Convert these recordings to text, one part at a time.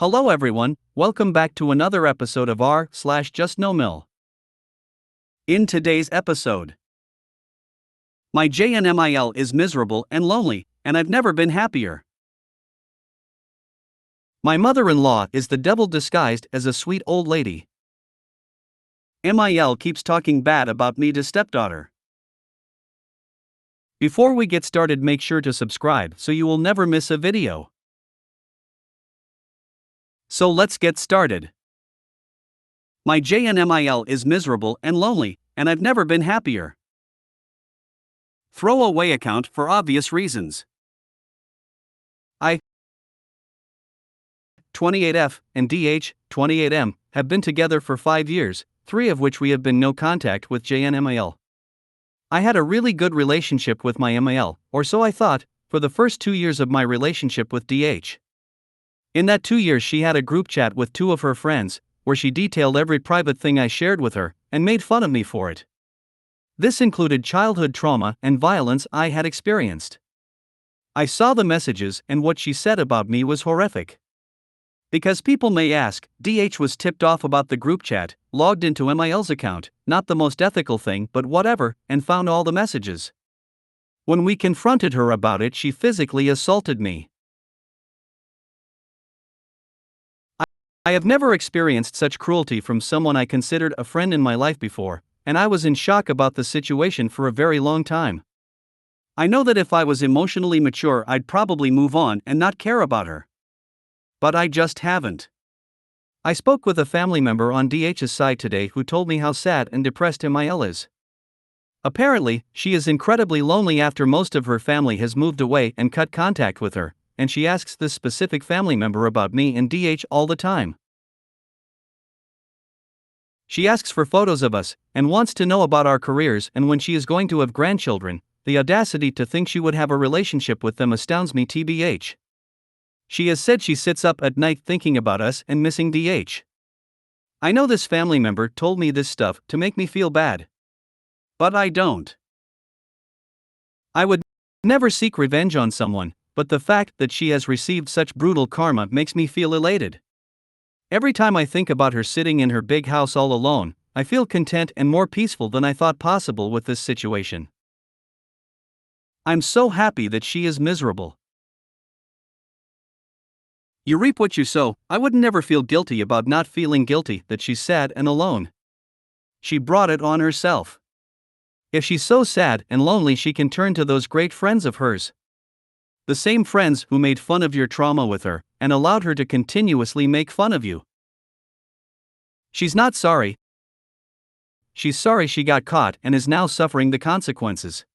Hello everyone, welcome back to another episode of r/JustNoMil. In today's episode, my JNMIL is miserable and lonely, and I've never been happier. My mother-in-law is the devil disguised as a sweet old lady. MIL keeps talking bad about me to stepdaughter. Before we get started, make sure to subscribe so you will never miss a video. So let's get started. My JNMIL is miserable and lonely, and I've never been happier. Throwaway account for obvious reasons. I, 28F, and DH, 28M, have been together for 5 years, 3 of which we have been no contact with JNMIL. I had a really good relationship with my MIL, or so I thought, for the first 2 years of my relationship with DH. In that 2 years she had a group chat with 2 of her friends, where she detailed every private thing I shared with her, and made fun of me for it. This included childhood trauma and violence I had experienced. I saw the messages, and what she said about me was horrific. Because people may ask, DH was tipped off about the group chat, logged into MIL's account, not the most ethical thing but whatever, and found all the messages. When we confronted her about it, she physically assaulted me. I have never experienced such cruelty from someone I considered a friend in my life before, and I was in shock about the situation for a very long time. I know that if I was emotionally mature, I'd probably move on and not care about her. But I just haven't. I spoke with a family member on DH's side today who told me how sad and depressed MIL is. Apparently, she is incredibly lonely after most of her family has moved away and cut contact with her, and she asks this specific family member about me and DH all the time. She asks for photos of us, and wants to know about our careers and when she is going to have grandchildren. The audacity to think she would have a relationship with them astounds me tbh. She has said she sits up at night thinking about us and missing DH. I know this family member told me this stuff to make me feel bad. But I don't. I would never seek revenge on someone, but the fact that she has received such brutal karma makes me feel elated. Every time I think about her sitting in her big house all alone, I feel content and more peaceful than I thought possible with this situation. I'm so happy that she is miserable. You reap what you sow. I would never feel guilty about not feeling guilty that she's sad and alone. She brought it on herself. If she's so sad and lonely, she can turn to those great friends of hers. The same friends who made fun of your trauma with her, and allowed her to continuously make fun of you. She's not sorry. She's sorry she got caught and is now suffering the consequences.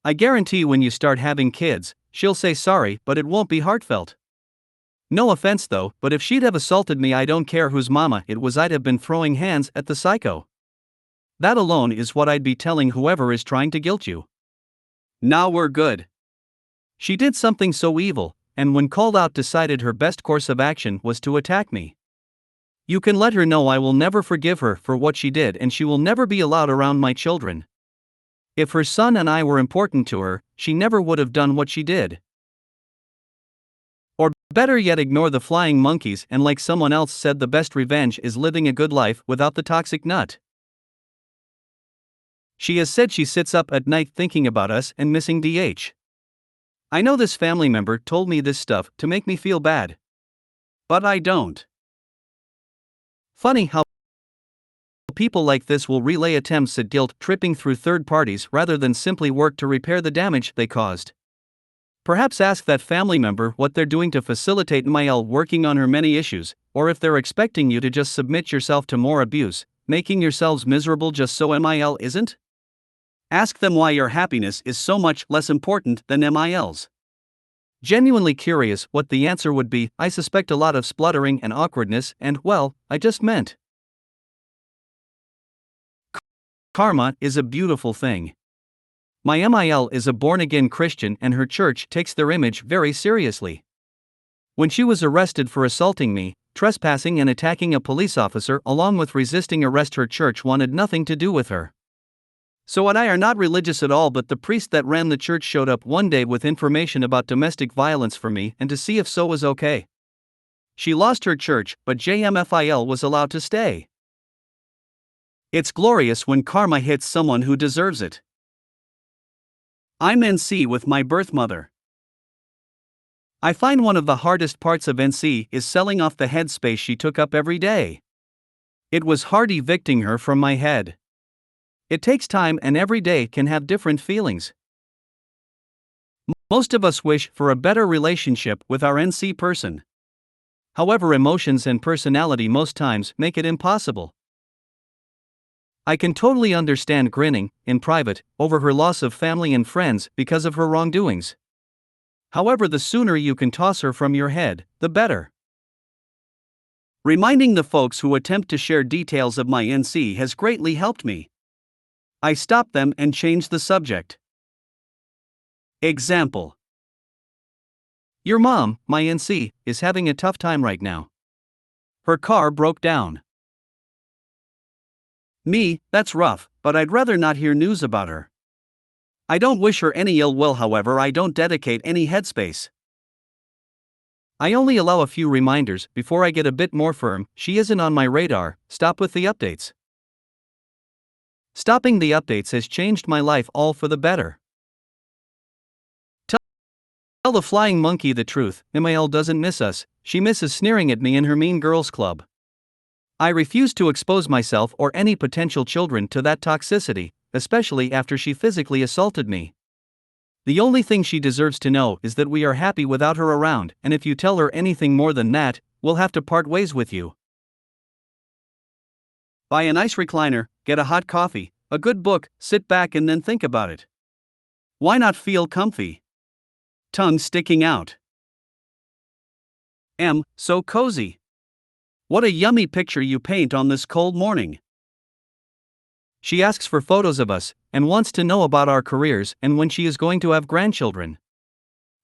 I guarantee when you start having kids, she'll say sorry, but it won't be heartfelt. No offense though, but if she'd have assaulted me, I don't care whose mama it was, I'd have been throwing hands at the psycho. That alone is what I'd be telling whoever is trying to guilt you. Now we're good. She did something so evil, and when called out decided her best course of action was to attack me. You can let her know I will never forgive her for what she did, and she will never be allowed around my children. If her son and I were important to her, she never would have done what she did. Or better yet, ignore the flying monkeys, and like someone else said, the best revenge is living a good life without the toxic nut. She has said she sits up at night thinking about us and missing DH. I know this family member told me this stuff to make me feel bad. But I don't. Funny how people like this will relay attempts at guilt-tripping through third parties rather than simply work to repair the damage they caused. Perhaps ask that family member what they're doing to facilitate MIL working on her many issues, or if they're expecting you to just submit yourself to more abuse, making yourselves miserable just so MIL isn't? Ask them why your happiness is so much less important than MIL's. Genuinely curious what the answer would be, I suspect a lot of spluttering and awkwardness and, well, I just meant. Karma is a beautiful thing. My MIL is a born-again Christian and her church takes their image very seriously. When she was arrested for assaulting me, trespassing and attacking a police officer along with resisting arrest, her church wanted nothing to do with her. So and I are not religious at all, but the priest that ran the church showed up one day with information about domestic violence for me and to see if so was okay. She lost her church, but JMFIL was allowed to stay. It's glorious when karma hits someone who deserves it. I'm NC with my birth mother. I find one of the hardest parts of NC is selling off the headspace she took up every day. It was hard evicting her from my head. It takes time, and every day can have different feelings. Most of us wish for a better relationship with our NC person. However, emotions and personality most times make it impossible. I can totally understand grinning, in private, over her loss of family and friends because of her wrongdoings. However, the sooner you can toss her from your head, the better. Reminding the folks who attempt to share details of my NC has greatly helped me. I stop them and change the subject. Example: your mom, my NC, is having a tough time right now. Her car broke down. Me, that's rough, but I'd rather not hear news about her. I don't wish her any ill will, however, I don't dedicate any headspace. I only allow a few reminders before I get a bit more firm. She isn't on my radar, stop with the updates. Stopping the updates has changed my life all for the better. Tell the flying monkey the truth, MIL doesn't miss us, she misses sneering at me in her Mean Girls Club. I refuse to expose myself or any potential children to that toxicity, especially after she physically assaulted me. The only thing she deserves to know is that we are happy without her around, and if you tell her anything more than that, we'll have to part ways with you. Buy a nice recliner, get a hot coffee, a good book, sit back and then think about it. Why not feel comfy? Tongue sticking out. So cozy. What a yummy picture you paint on this cold morning. She asks for photos of us, and wants to know about our careers and when she is going to have grandchildren.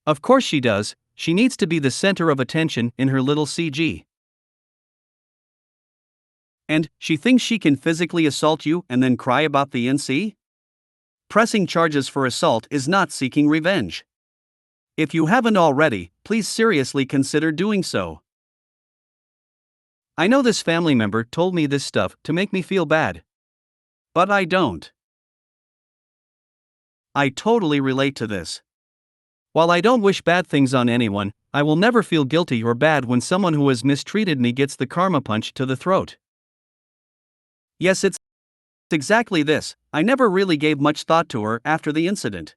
Of course she does, she needs to be the center of attention in her little CG. And she thinks she can physically assault you and then cry about the NC? Pressing charges for assault is not seeking revenge. If you haven't already, please seriously consider doing so. I know this family member told me this stuff to make me feel bad. But I don't. I totally relate to this. While I don't wish bad things on anyone, I will never feel guilty or bad when someone who has mistreated me gets the karma punch to the throat. Yes, it's exactly this. I never really gave much thought to her after the incident.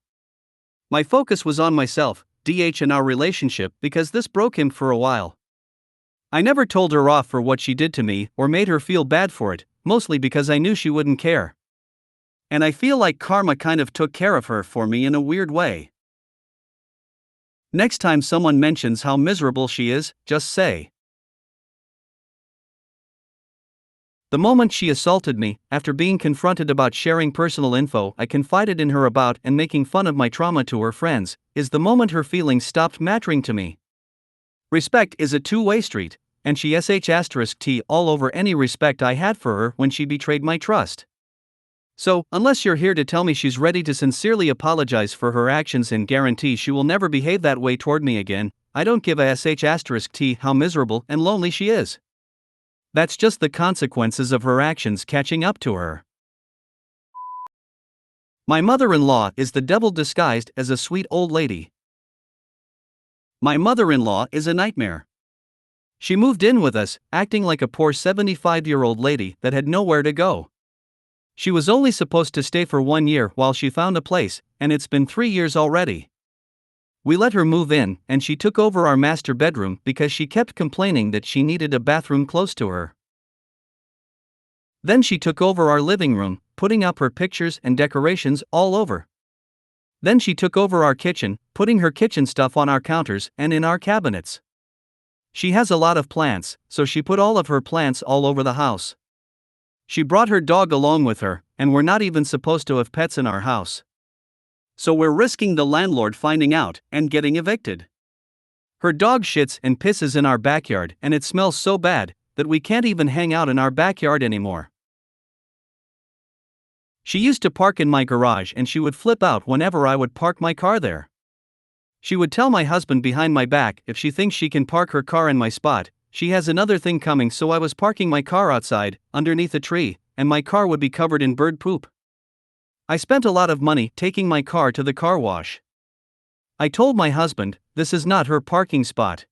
My focus was on myself, DH, and our relationship because this broke him for a while. I never told her off for what she did to me or made her feel bad for it, mostly because I knew she wouldn't care. And I feel like karma kind of took care of her for me in a weird way. Next time someone mentions how miserable she is, just say, the moment she assaulted me, after being confronted about sharing personal info I confided in her about and making fun of my trauma to her friends, is the moment her feelings stopped mattering to me. Respect is a two-way street, and she *T all over any respect I had for her when she betrayed my trust. So, unless you're here to tell me she's ready to sincerely apologize for her actions and guarantee she will never behave that way toward me again, I don't give a *T how miserable and lonely she is. That's just the consequences of her actions catching up to her. My mother-in-law is the devil disguised as a sweet old lady. My mother-in-law is a nightmare. She moved in with us, acting like a poor 75-year-old lady that had nowhere to go. She was only supposed to stay for 1 year while she found a place, and it's been 3 years already. We let her move in, and she took over our master bedroom because she kept complaining that she needed a bathroom close to her. Then she took over our living room, putting up her pictures and decorations all over. Then she took over our kitchen, putting her kitchen stuff on our counters and in our cabinets. She has a lot of plants, so she put all of her plants all over the house. She brought her dog along with her, and we're not even supposed to have pets in our house. So we're risking the landlord finding out and getting evicted. Her dog shits and pisses in our backyard, and it smells so bad that we can't even hang out in our backyard anymore. She used to park in my garage, and she would flip out whenever I would park my car there. She would tell my husband behind my back if she thinks she can park her car in my spot, she has another thing coming, so I was parking my car outside, underneath a tree, and my car would be covered in bird poop. I spent a lot of money taking my car to the car wash. I told my husband, this is not her parking spot.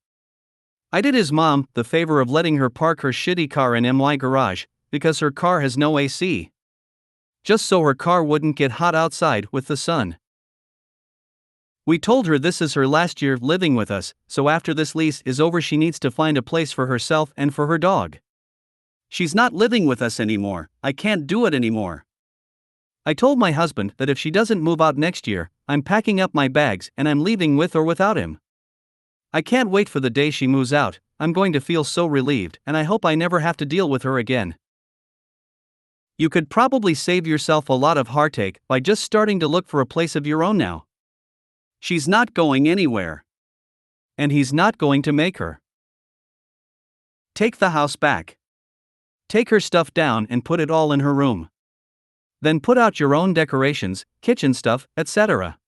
I did his mom the favor of letting her park her shitty car in my garage, because her car has no AC. Just so her car wouldn't get hot outside with the sun. We told her this is her last year living with us, so after this lease is over she needs to find a place for herself and for her dog. She's not living with us anymore, I can't do it anymore. I told my husband that if she doesn't move out next year, I'm packing up my bags and I'm leaving with or without him. I can't wait for the day she moves out, I'm going to feel so relieved and I hope I never have to deal with her again. You could probably save yourself a lot of heartache by just starting to look for a place of your own now. She's not going anywhere. And he's not going to make her. Take the house back. Take her stuff down and put it all in her room. Then put out your own decorations, kitchen stuff, etc.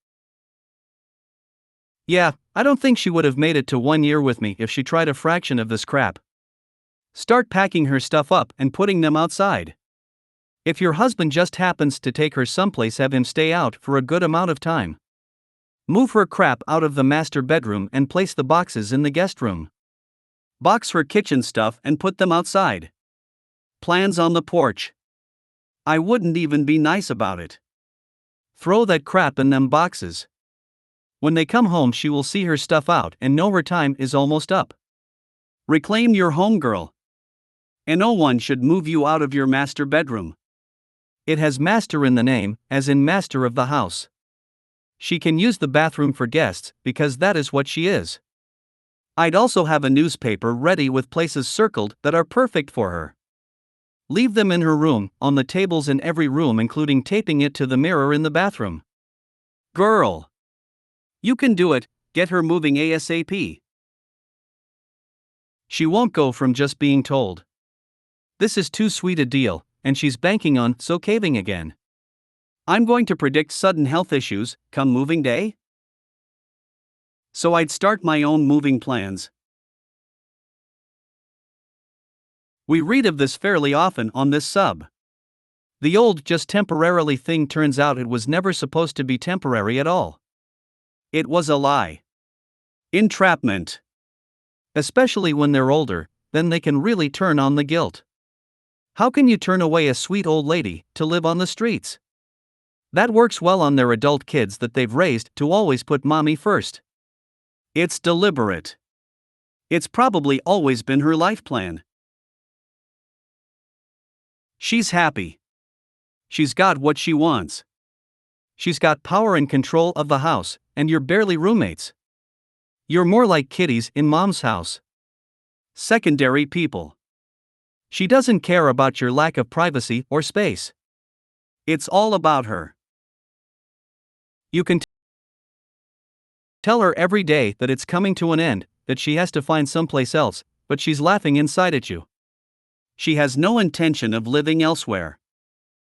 Yeah, I don't think she would have made it to 1 year with me if she tried a fraction of this crap. Start packing her stuff up and putting them outside. If your husband just happens to take her someplace, have him stay out for a good amount of time. Move her crap out of the master bedroom and place the boxes in the guest room. Box her kitchen stuff and put them outside. Plans on the porch. I wouldn't even be nice about it. Throw that crap in them boxes. When they come home she will see her stuff out and know her time is almost up. Reclaim your home, girl. And no one should move you out of your master bedroom. It has master in the name, as in master of the house. She can use the bathroom for guests, because that is what she is. I'd also have a newspaper ready with places circled that are perfect for her. Leave them in her room, on the tables in every room, including taping it to the mirror in the bathroom. Girl! You can do it, get her moving ASAP. She won't go from just being told. This is too sweet a deal, and she's banking on so caving again. I'm going to predict sudden health issues, come moving day? So I'd start my own moving plans. We read of this fairly often on this sub. The old just temporarily thing turns out it was never supposed to be temporary at all. It was a lie. Entrapment. Especially when they're older, then they can really turn on the guilt. How can you turn away a sweet old lady to live on the streets? That works well on their adult kids that they've raised to always put mommy first. It's deliberate. It's probably always been her life plan. She's happy. She's got what she wants. She's got power and control of the house, and you're barely roommates. You're more like kitties in mom's house. Secondary people. She doesn't care about your lack of privacy or space. It's all about her. You can tell her every day that it's coming to an end, that she has to find someplace else, but she's laughing inside at you. She has no intention of living elsewhere.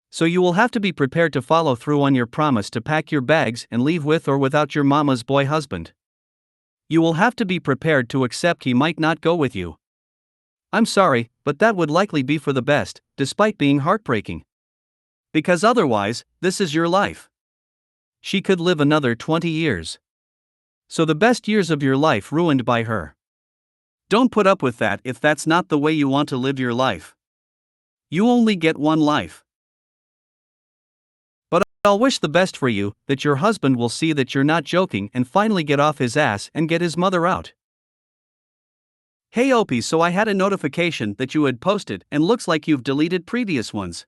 So you will have to be prepared to follow through on your promise to pack your bags and leave with or without your mama's boy husband. You will have to be prepared to accept he might not go with you. I'm sorry, but that would likely be for the best, despite being heartbreaking. Because otherwise, this is your life. She could live another 20 years. So the best years of your life ruined by her. Don't put up with that if that's not the way you want to live your life. You only get one life. But I'll wish the best for you, that your husband will see that you're not joking and finally get off his ass and get his mother out. Hey Opie, so I had a notification that you had posted and looks like you've deleted previous ones.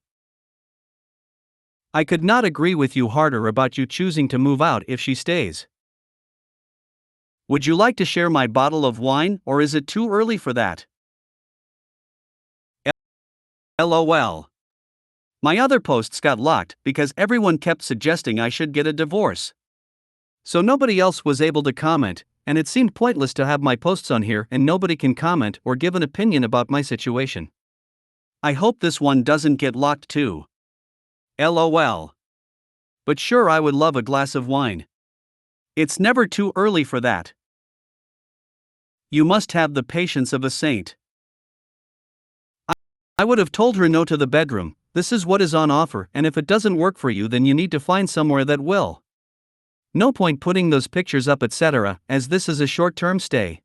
I could not agree with you harder about you choosing to move out if she stays. Would you like to share my bottle of wine, or is it too early for that? LOL. My other posts got locked because everyone kept suggesting I should get a divorce. So nobody else was able to comment, and it seemed pointless to have my posts on here and nobody can comment or give an opinion about my situation. I hope this one doesn't get locked too. LOL. But sure, I would love a glass of wine. It's never too early for that. You must have the patience of a saint. I would have told her no to the bedroom. This is what is on offer, and if it doesn't work for you, then you need to find somewhere that will. No point putting those pictures up, etc., as this is a short-term stay.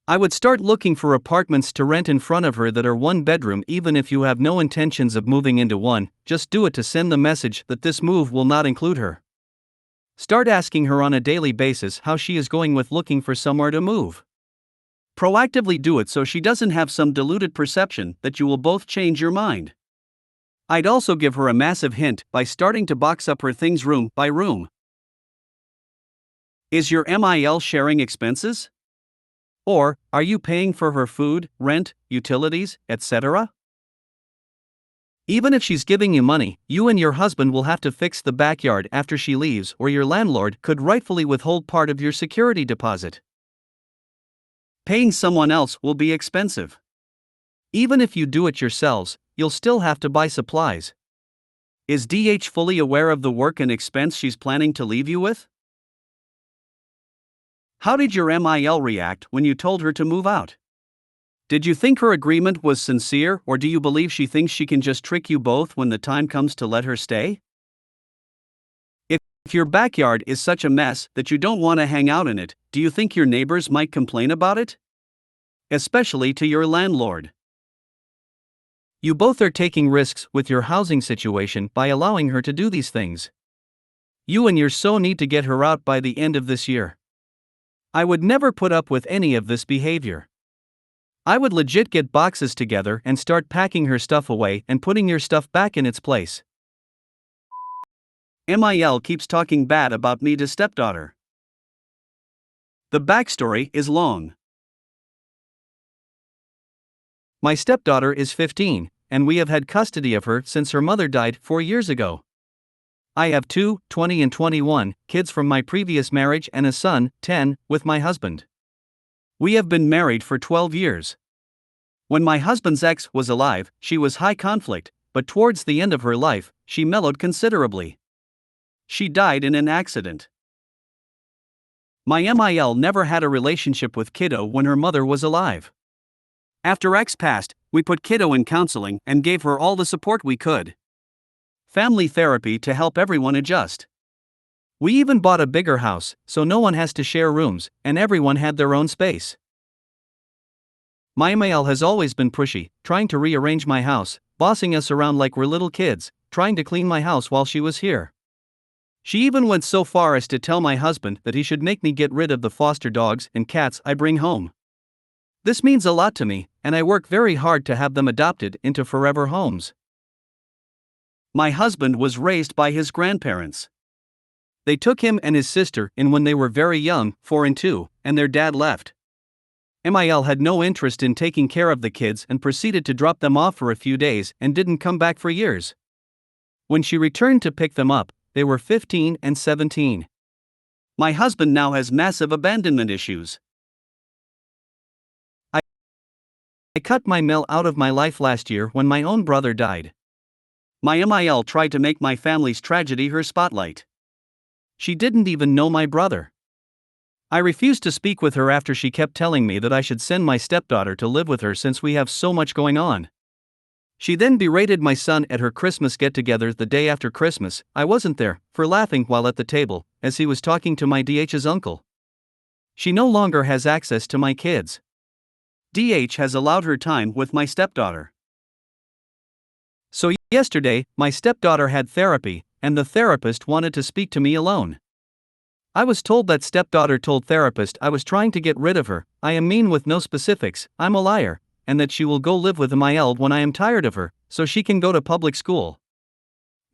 I would start looking for apartments to rent in front of her that are one bedroom, even if you have no intentions of moving into one. Just do it to send the message that this move will not include her. Start asking her on a daily basis how she is going with looking for somewhere to move. Proactively do it so she doesn't have some deluded perception that you will both change your mind. I'd also give her a massive hint by starting to box up her things room by room. Is your MIL sharing expenses? Or, are you paying for her food, rent, utilities, etc.? Even if she's giving you money, you and your husband will have to fix the backyard after she leaves, or your landlord could rightfully withhold part of your security deposit. Paying someone else will be expensive. Even if you do it yourselves, you'll still have to buy supplies. Is DH fully aware of the work and expense she's planning to leave you with? How did your MIL react when you told her to move out? Did you think her agreement was sincere, or do you believe she thinks she can just trick you both when the time comes to let her stay? If your backyard is such a mess that you don't want to hang out in it, do you think your neighbors might complain about it? Especially to your landlord. You both are taking risks with your housing situation by allowing her to do these things. You and your so need to get her out by the end of this year. I would never put up with any of this behavior. I would legit get boxes together and start packing her stuff away and putting your stuff back in its place. MIL keeps talking bad about me to stepdaughter. The backstory is long. My stepdaughter is 15, and we have had custody of her since her mother died 4 years ago. I have 2, 20 and 21, kids from my previous marriage and a son, 10, with my husband. We have been married for 12 years. When my husband's ex was alive, she was high conflict, but towards the end of her life, she mellowed considerably. She died in an accident. My MIL never had a relationship with kiddo when her mother was alive. After ex passed, we put kiddo in counseling and gave her all the support we could. Family therapy to help everyone adjust. We even bought a bigger house, so no one has to share rooms, and everyone had their own space. My MIL has always been pushy, trying to rearrange my house, bossing us around like we're little kids, trying to clean my house while she was here. She even went so far as to tell my husband that he should make me get rid of the foster dogs and cats I bring home. This means a lot to me, and I work very hard to have them adopted into forever homes. My husband was raised by his grandparents. They took him and his sister in when they were very young, 4 and 2, and their dad left. MIL had no interest in taking care of the kids and proceeded to drop them off for a few days and didn't come back for years. When she returned to pick them up, they were 15 and 17. My husband now has massive abandonment issues. I cut my MIL out of my life last year when my own brother died. My MIL tried to make my family's tragedy her spotlight. She didn't even know my brother. I refused to speak with her after she kept telling me that I should send my stepdaughter to live with her since we have so much going on. She then berated my son at her Christmas get-together the day after Christmas. I wasn't there, for laughing while at the table, as he was talking to my DH's uncle. She no longer has access to my kids. DH has allowed her time with my stepdaughter. So yesterday, my stepdaughter had therapy, and the therapist wanted to speak to me alone. I was told that stepdaughter told therapist I was trying to get rid of her, I am mean with no specifics, I'm a liar, and that she will go live with MIL when I am tired of her, so she can go to public school.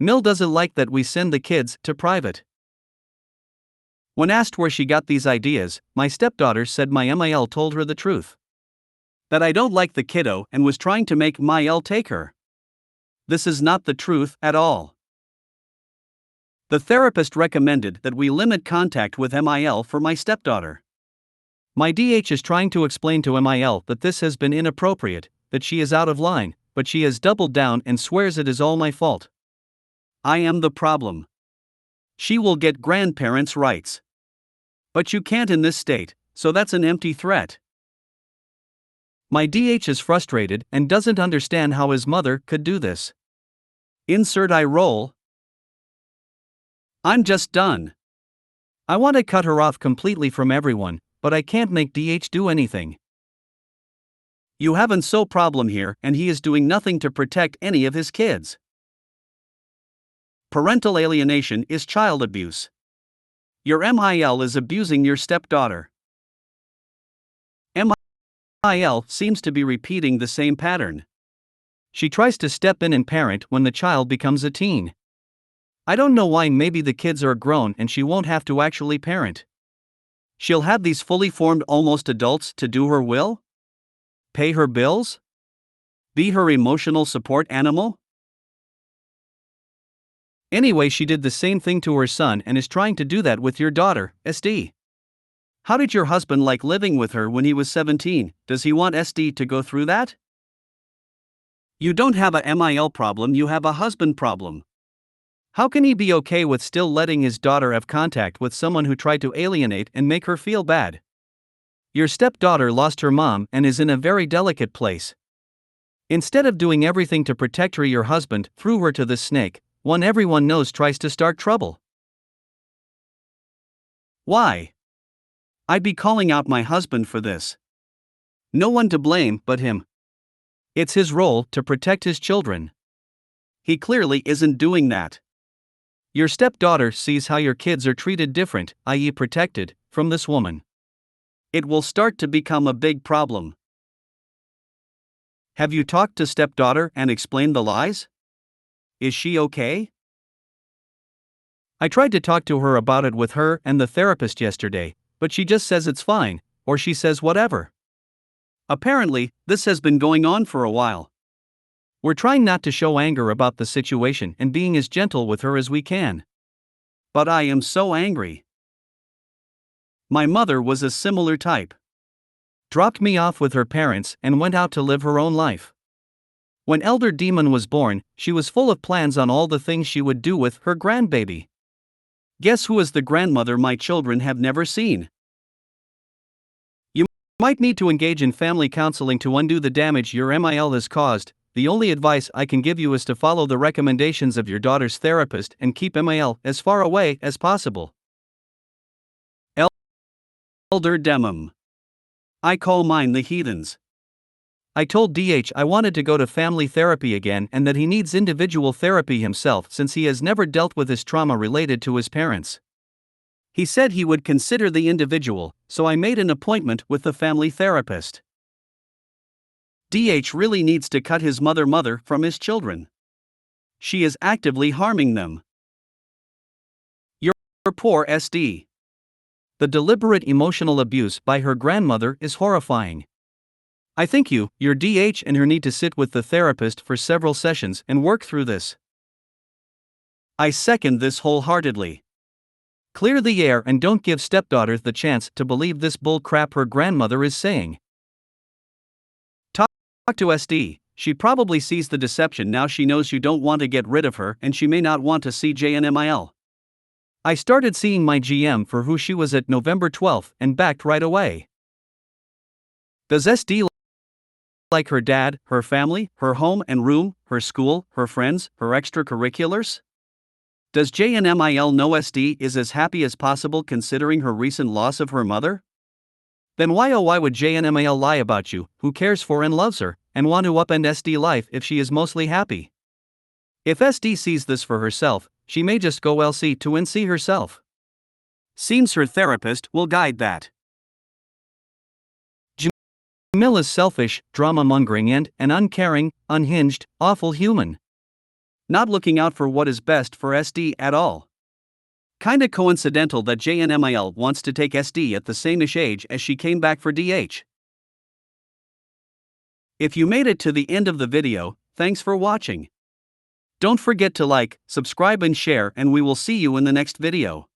Mil doesn't like that we send the kids to private. When asked where she got these ideas, my stepdaughter said my MIL told her the truth. That I don't like the kiddo and was trying to make MIL take her. This is not the truth at all. The therapist recommended that we limit contact with MIL for my stepdaughter. My DH is trying to explain to MIL that this has been inappropriate, that she is out of line, but she has doubled down and swears it is all my fault. I am the problem. She will get grandparents' rights. But you can't in this state, so that's an empty threat. My DH is frustrated and doesn't understand how his mother could do this. Insert eye roll. I'm just done. I want to cut her off completely from everyone, but I can't make DH do anything. You haven't so problem here, and he is doing nothing to protect any of his kids. Parental alienation is child abuse. Your MIL is abusing your stepdaughter. MIL seems to be repeating the same pattern. She tries to step in and parent when the child becomes a teen. I don't know why. Maybe the kids are grown and she won't have to actually parent. She'll have these fully formed almost adults to do her will? Pay her bills? Be her emotional support animal? Anyway, she did the same thing to her son and is trying to do that with your daughter, SD. How did your husband like living with her when he was 17? Does he want SD to go through that? You don't have a MIL problem, you have a husband problem. How can he be okay with still letting his daughter have contact with someone who tried to alienate and make her feel bad? Your stepdaughter lost her mom and is in a very delicate place. Instead of doing everything to protect her, your husband threw her to this snake, one everyone knows tries to start trouble. Why? I'd be calling out my husband for this. No one to blame but him. It's his role to protect his children. He clearly isn't doing that. Your stepdaughter sees how your kids are treated different, i.e. protected, from this woman. It will start to become a big problem. Have you talked to stepdaughter and explained the lies? Is she okay? I tried to talk to her about it with her and the therapist yesterday, but she just says it's fine, or she says whatever. Apparently, this has been going on for a while. We're trying not to show anger about the situation and being as gentle with her as we can. But I am so angry. My mother was a similar type. Dropped me off with her parents and went out to live her own life. When elder Demon was born, she was full of plans on all the things she would do with her grandbaby. Guess who is the grandmother my children have never seen? You might need to engage in family counseling to undo the damage your MIL has caused. The only advice I can give you is to follow the recommendations of your daughter's therapist and keep MIL as far away as possible. Elder Demon. I call mine the heathens. I told DH I wanted to go to family therapy again and that he needs individual therapy himself since he has never dealt with his trauma related to his parents. He said he would consider the individual, so I made an appointment with the family therapist. DH really needs to cut his mother from his children. She is actively harming them. Your poor SD. The deliberate emotional abuse by her grandmother is horrifying. I think your DH and her need to sit with the therapist for several sessions and work through this. I second this wholeheartedly. Clear the air and don't give stepdaughter the chance to believe this bull crap her grandmother is saying. Talk to SD, she probably sees the deception now. She knows you don't want to get rid of her and she may not want to see JNMIL. I started seeing my GM for who she was at November 12th and backed right away. Does SD like her dad, her family, her home and room, her school, her friends, her extracurriculars? Does JNMIL know SD is as happy as possible considering her recent loss of her mother? Then why would JNMIL lie about you, who cares for and loves her, and want to upend SD life if she is mostly happy? If SD sees this for herself, she may just go LC to and see herself. Seems her therapist will guide that. JNMIL is selfish, drama-mongering and an uncaring, unhinged, awful human. Not looking out for what is best for SD at all. Kinda coincidental that JNMIL wants to take SD at the same-ish age as she came back for DH. If you made it to the end of the video, thanks for watching. Don't forget to like, subscribe and share, and we will see you in the next video.